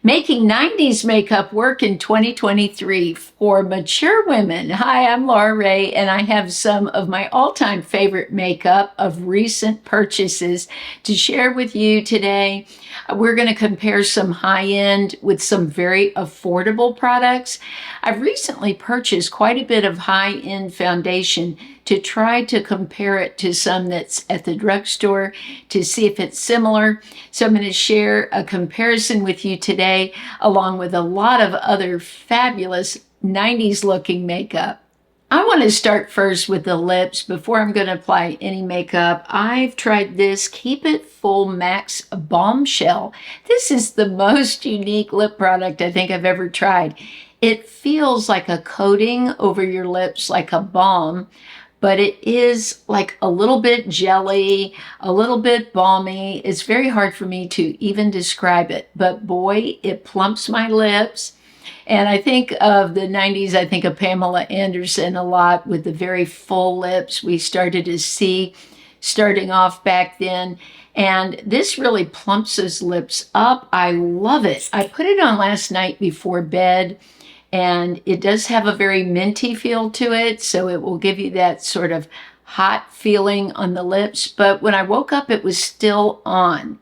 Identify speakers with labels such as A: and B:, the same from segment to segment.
A: Making 90s makeup work in 2023 for mature women. Hi, I'm Laura Ray, and I have some of my all-time favorite makeup of recent purchases to share with you today. We're going to compare some high-end with some very affordable products. I've recently purchased quite a bit of high-end foundation to try to compare it to some that's at the drugstore to see if it's similar. So I'm going to share a comparison with you today, along with a lot of other fabulous 90s looking makeup. I want to start first with the lips before I'm going to apply any makeup. I've tried this Keep It Full Max Balmshell. This is the most unique lip product I think I've ever tried. It feels like a coating over your lips, like a balm, but it is like a little bit jelly, a little bit balmy. It's very hard for me to even describe it, but boy, it plumps my lips. And I think of the 90s, I think of Pamela Anderson a lot with the very full lips we started to see starting off back then. And this really plumps those lips up. I love it. I put it on last night before bed, and it does have a very minty feel to it, so it will give you that sort of hot feeling on the lips. But when I woke up, it was still on.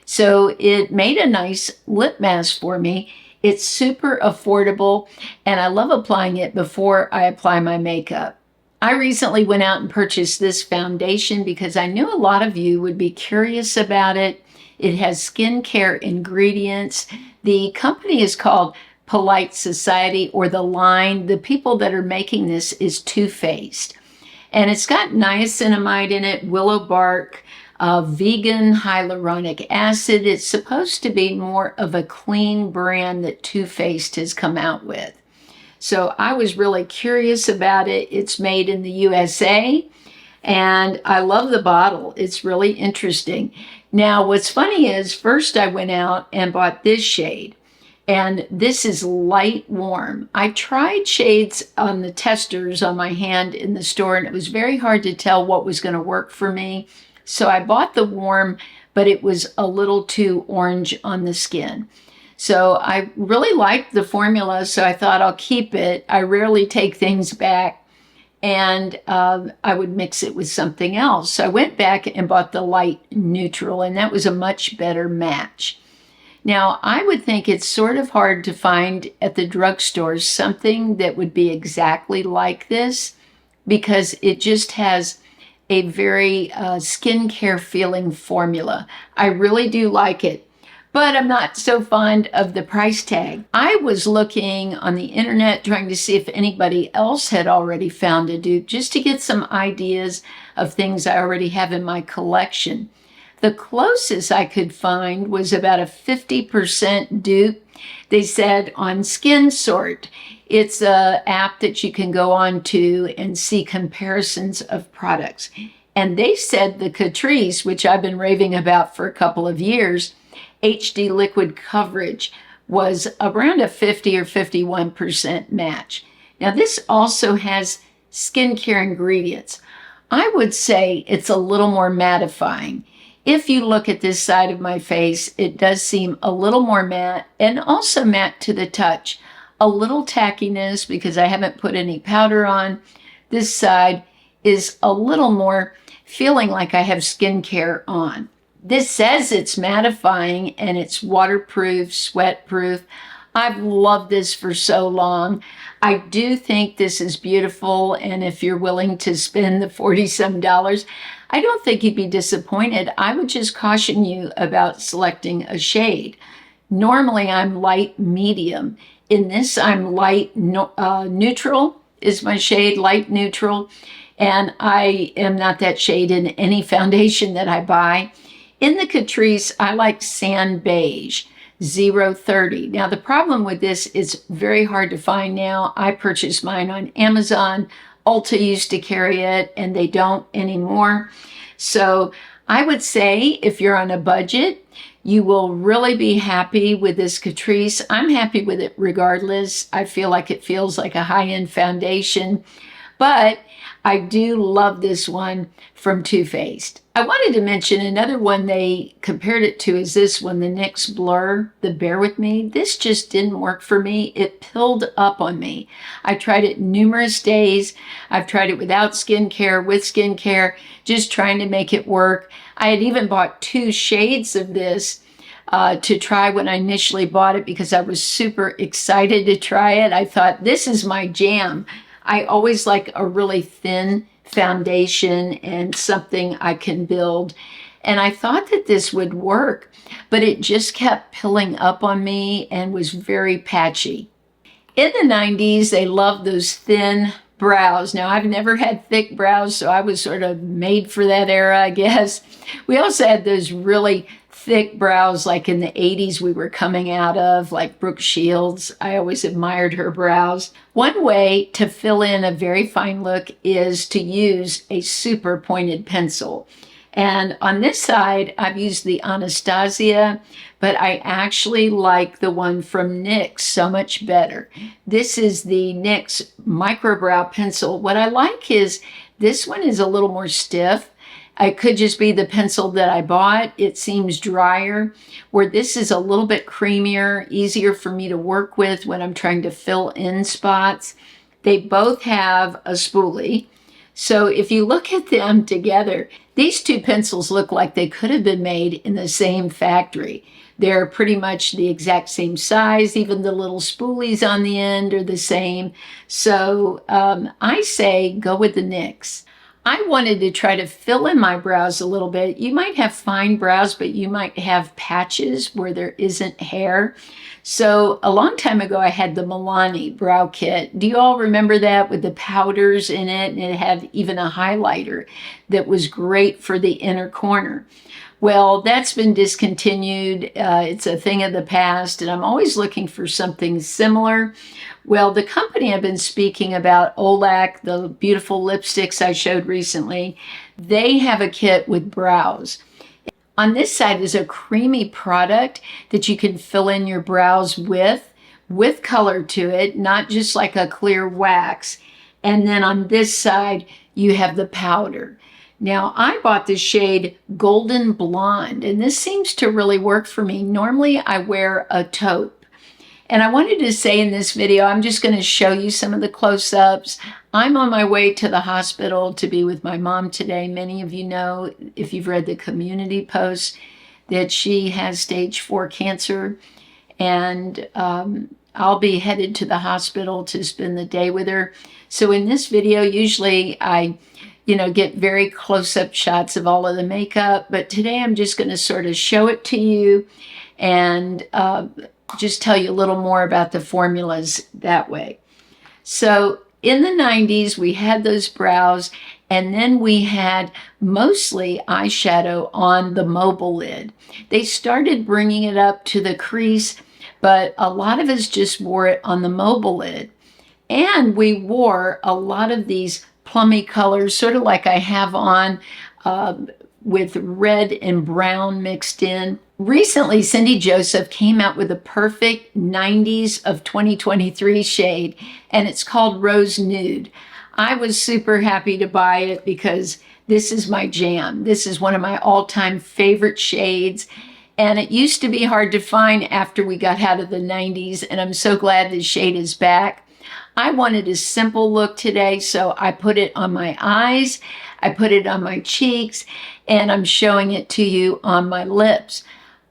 A: So it made a nice lip mask for me. It's super affordable, and I love applying it before I apply my makeup. I recently went out and purchased this foundation because I knew a lot of you would be curious about it. It has skincare ingredients. The company is called Polite Society, or the line. The people that are making this is Too Faced. And it's got niacinamide in it, willow bark, vegan hyaluronic acid. It's supposed to be more of a clean brand that Too Faced has come out with. So I was really curious about it. It's made in the USA, and I love the bottle. It's really interesting. Now, what's funny is first I went out and bought this shade. And this is light warm. I tried shades on the testers on my hand in the store, and it was very hard to tell what was going to work for me. So I bought the warm, but it was a little too orange on the skin. So I really liked the formula, so I thought I'll keep it. I rarely take things back, and I would mix it with something else. So I went back and bought the light neutral, and that was a much better match. Now, I would think it's sort of hard to find at the drugstore something that would be exactly like this, because it just has a very skincare feeling formula. I really do like it, but I'm not so fond of the price tag. I was looking on the internet trying to see if anybody else had already found a dupe, just to get some ideas of things I already have in my collection. The closest I could find was about a 50% dupe. They said on Skin Sort. It's an app that you can go on to and see comparisons of products. And they said the Catrice, which I've been raving about for a couple of years, HD liquid coverage was around a 50 or 51% match. Now this also has skincare ingredients. I would say it's a little more mattifying. If you look at this side of my face, it does seem a little more matte, and also matte to the touch. A little tackiness because I haven't put any powder on. This side is a little more feeling like I have skincare on. This says it's mattifying and it's waterproof, sweat-proof. I've loved this for so long. I do think this is beautiful, and if you're willing to spend the $40-some, I don't think you'd be disappointed. I would just caution you about selecting a shade. Normally, I'm light medium. In this, I'm light neutral is my shade, light neutral, and I am not that shade in any foundation that I buy. In the Catrice, I like Sand Beige 030. Now, the problem with this is very hard to find now. I purchased mine on Amazon. Ulta used to carry it, and they don't anymore. So I would say if you're on a budget, you will really be happy with this Catrice. I'm happy with it regardless. I feel like it feels like a high-end foundation, but I do love this one from Too Faced. I wanted to mention another one they compared it to is this one, the NYX Blur, the Bear With Me. This just didn't work for me. It pilled up on me. I tried it numerous days. I've tried it without skincare, with skincare, just trying to make it work. I had even bought 2 shades of this to try when I initially bought it because I was super excited to try it. I thought, this is my jam. I always like a really thin foundation and something I can build. And I thought that this would work, but it just kept pilling up on me and was very patchy. In the 90s, they loved those thin brows. Now, I've never had thick brows, so I was sort of made for that era, I guess. We also had those really thick brows like in the 80s we were coming out of, like Brooke Shields. I always admired her brows. One way to fill in a very fine look is to use a super pointed pencil. And on this side, I've used the Anastasia, but I actually like the one from NYX so much better. This is the NYX Microbrow pencil. What I like is this one is a little more stiff. It could just be the pencil that I bought. It seems drier, where this is a little bit creamier, easier for me to work with when I'm trying to fill in spots. They both have a spoolie. So if you look at them together, these 2 pencils look like they could have been made in the same factory. They're pretty much the exact same size. Even the little spoolies on the end are the same. So I say go with the NYX. I wanted to try to fill in my brows a little bit. You might have fine brows, but you might have patches where there isn't hair. So a long time ago, I had the Milani brow kit. Do you all remember that, with the powders in it? And it had even a highlighter that was great for the inner corner. Well, that's been discontinued. It's a thing of the past, and I'm always looking for something similar. Well, the company I've been speaking about, Oulac, the beautiful lipsticks I showed recently, they have a kit with brows. On this side is a creamy product that you can fill in your brows with color to it, not just like a clear wax. And then on this side, you have the powder. Now, I bought the shade Golden Blonde, and this seems to really work for me. Normally, I wear a taupe. And I wanted to say in this video, I'm just going to show you some of the close-ups. I'm on my way to the hospital to be with my mom today. Many of you know, if you've read the community posts, that she has stage 4 cancer. And I'll be headed to the hospital to spend the day with her. So in this video, usually I get very close-up shots of all of the makeup. But today I'm just going to sort of show it to you and just tell you a little more about the formulas that way. So in the 90s, we had those brows, and then we had mostly eyeshadow on the mobile lid. They started bringing it up to the crease, but a lot of us just wore it on the mobile lid. And we wore a lot of these plummy colors, sort of like I have on, with red and brown mixed in. Recently, Cindy Joseph came out with a perfect 90s of 2023 shade, and it's called Rose Nude. I was super happy to buy it because this is my jam. This is one of my all-time favorite shades, and it used to be hard to find after we got out of the 90s, and I'm so glad this shade is back. I wanted a simple look today, so I put it on my eyes, I put it on my cheeks, and I'm showing it to you on my lips.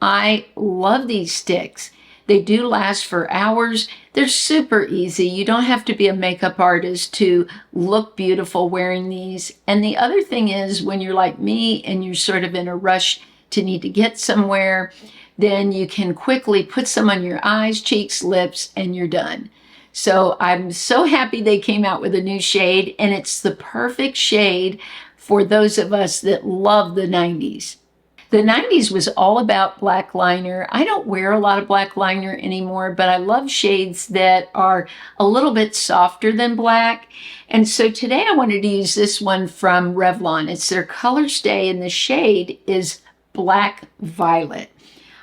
A: I love these sticks. They do last for hours. They're super easy. You don't have to be a makeup artist to look beautiful wearing these. And the other thing is, when you're like me and you're sort of in a rush to need to get somewhere, then you can quickly put some on your eyes, cheeks, lips, and you're done. So I'm so happy they came out with a new shade, and it's the perfect shade for those of us that love the 90s. The 90s was all about black liner. I don't wear a lot of black liner anymore, but I love shades that are a little bit softer than black. And so today I wanted to use this one from Revlon. It's their Colorstay, and the shade is Black Violet.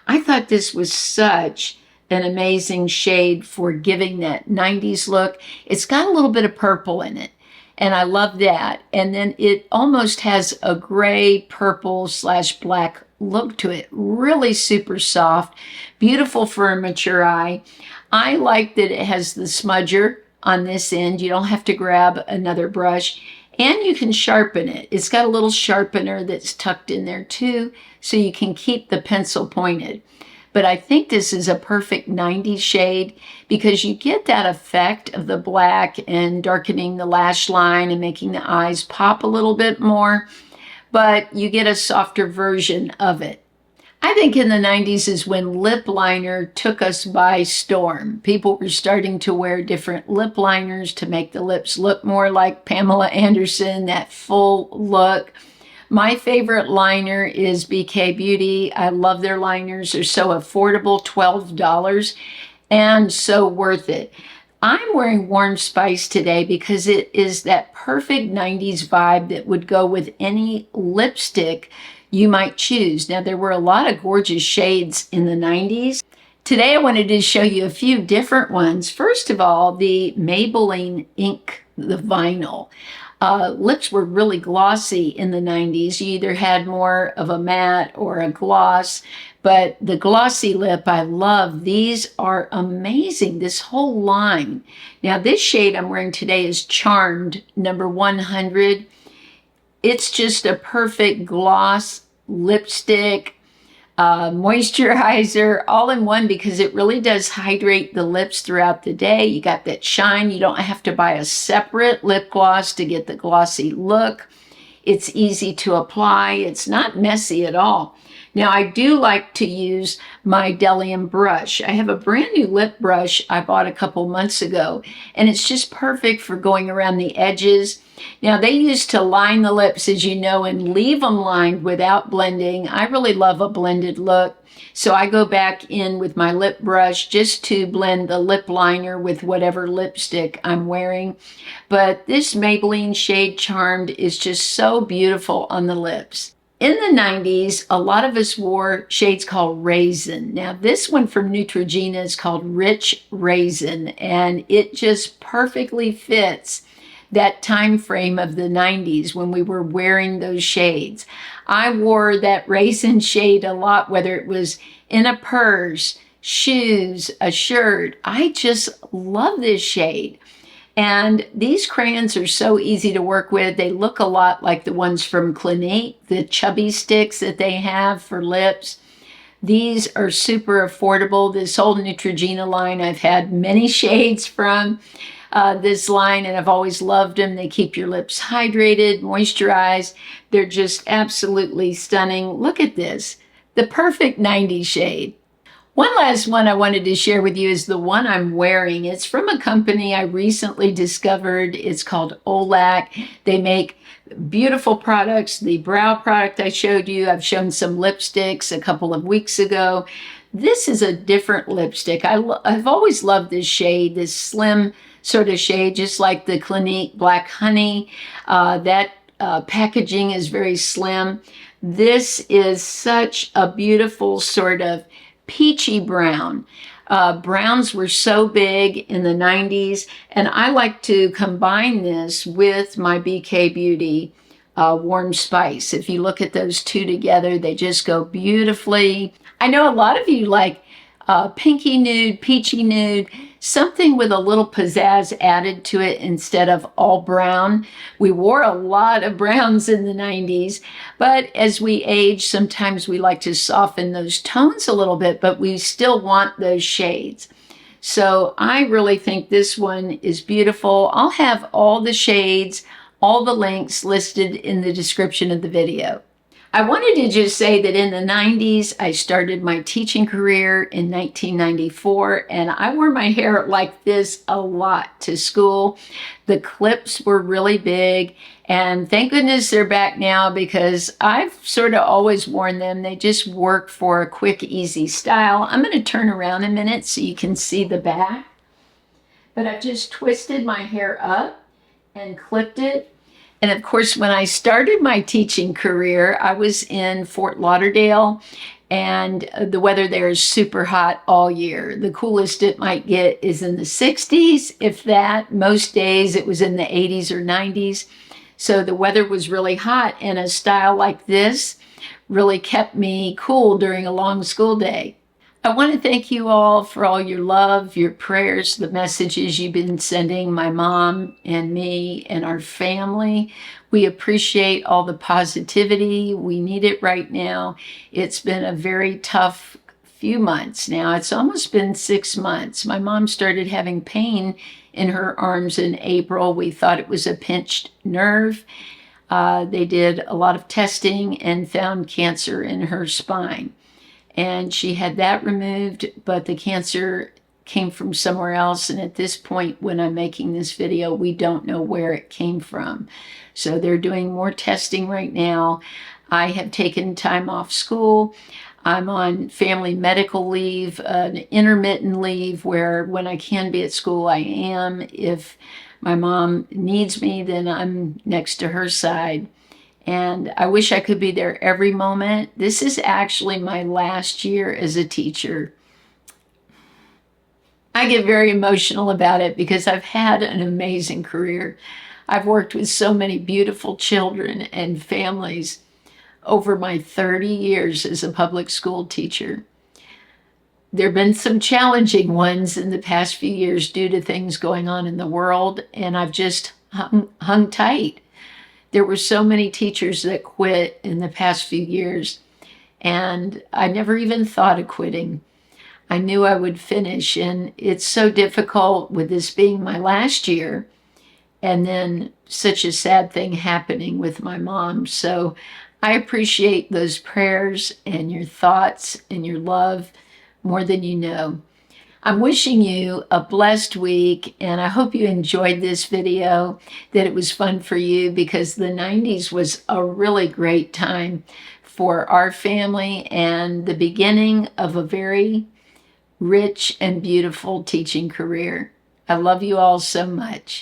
A: I thought this was such an amazing shade for giving that 90s look. It's got a little bit of purple in it. And I love that. And then it almost has a gray, purple / black look to it. Really super soft, beautiful for a mature eye. I like that it has the smudger on this end. You don't have to grab another brush, and you can sharpen it. It's got a little sharpener that's tucked in there too, so you can keep the pencil pointed. But I think this is a perfect 90s shade because you get that effect of the black and darkening the lash line and making the eyes pop a little bit more, but you get a softer version of it. I think in the 90s is when lip liner took us by storm. People were starting to wear different lip liners to make the lips look more like Pamela Anderson, that full look. My favorite liner is BK Beauty. I love their liners. They're so affordable, $12, and so worth it. I'm wearing Warm Spice today because it is that perfect 90s vibe that would go with any lipstick you might choose. Now, there were a lot of gorgeous shades in the 90s. Today, I wanted to show you a few different ones. First of all, the Maybelline Ink, the vinyl. Lips were really glossy in the 90s. You either had more of a matte or a gloss, but the glossy lip, I love. These are amazing, this whole line. Now, this shade I'm wearing today is Charmed, number 100. It's just a perfect gloss, lipstick, moisturizer, all in one because it really does hydrate the lips throughout the day. You got that shine. You don't have to buy a separate lip gloss to get the glossy look. It's easy to apply. It's not messy at all. Now, I do like to use my Delium brush. I have a brand new lip brush I bought a couple months ago, and it's just perfect for going around the edges. Now, they used to line the lips, as you know, and leave them lined without blending. I really love a blended look, so I go back in with my lip brush just to blend the lip liner with whatever lipstick I'm wearing. But this Maybelline shade Charmed is just so beautiful on the lips. In the 90s, a lot of us wore shades called Raisin. Now, this one from Neutrogena is called Rich Raisin, and it just perfectly fits that time frame of the 90s when we were wearing those shades. I wore that Raisin shade a lot, whether it was in a purse, shoes, a shirt. I just love this shade. And these crayons are so easy to work with. They look a lot like the ones from Clinique, the chubby sticks that they have for lips. These are super affordable. This whole Neutrogena line, I've had many shades from this line, and I've always loved them. They keep your lips hydrated, moisturized. They're just absolutely stunning. Look at this, the perfect 90s shade. One last one I wanted to share with you is the one I'm wearing. It's from a company I recently discovered. It's called Oulac. They make beautiful products. The brow product I showed you, I've shown some lipsticks a couple of weeks ago. This is a different lipstick. I've always loved this shade, this slim sort of shade, just like the Clinique Black Honey. That packaging is very slim. This is such a beautiful sort of peachy brown. Browns were so big in the 90s, and I like to combine this with my BK Beauty Warm Spice. If you look at those two together, they just go beautifully. I know a lot of you like pinky nude, peachy nude, something with a little pizzazz added to it instead of all brown. We wore a lot of browns in the 90s, but as we age, sometimes we like to soften those tones a little bit, but we still want those shades. So I really think this one is beautiful. I'll have all the shades, all the links listed in the description of the video. I wanted to just say that in the 90s, I started my teaching career in 1994, and I wore my hair like this a lot to school. The clips were really big, and thank goodness they're back now because I've sort of always worn them. They just work for a quick, easy style. I'm going to turn around a minute so you can see the back. But I've just twisted my hair up and clipped it. And of course, when I started my teaching career, I was in Fort Lauderdale, and the weather there is super hot all year. The coolest it might get is in the 60s, if that. Most days it was in the 80s or 90s. So the weather was really hot, and a style like this really kept me cool during a long school day. I want to thank you all for all your love, your prayers, the messages you've been sending my mom and me and our family. We appreciate all the positivity. We need it right now. It's been a very tough few months now. It's almost been 6 months. My mom started having pain in her arms in April. We thought it was a pinched nerve. They did a lot of testing and found cancer in her spine. And she had that removed, but the cancer came from somewhere else. And at this point, when I'm making this video, we don't know where it came from. So they're doing more testing right now. I have taken time off school. I'm on family medical leave, an intermittent leave, where when I can be at school, I am. If my mom needs me, then I'm next to her side. And I wish I could be there every moment. This is actually my last year as a teacher. I get very emotional about it because I've had an amazing career. I've worked with so many beautiful children and families over my 30 years as a public school teacher. There have been some challenging ones in the past few years due to things going on in the world, and I've just hung tight. There were so many teachers that quit in the past few years, and I never even thought of quitting. I knew I would finish, and it's so difficult with this being my last year, and then such a sad thing happening with my mom. So I appreciate those prayers and your thoughts and your love more than you know. I'm wishing you a blessed week, and I hope you enjoyed this video, that it was fun for you, because the 90s was a really great time for our family and the beginning of a very rich and beautiful teaching career. I love you all so much.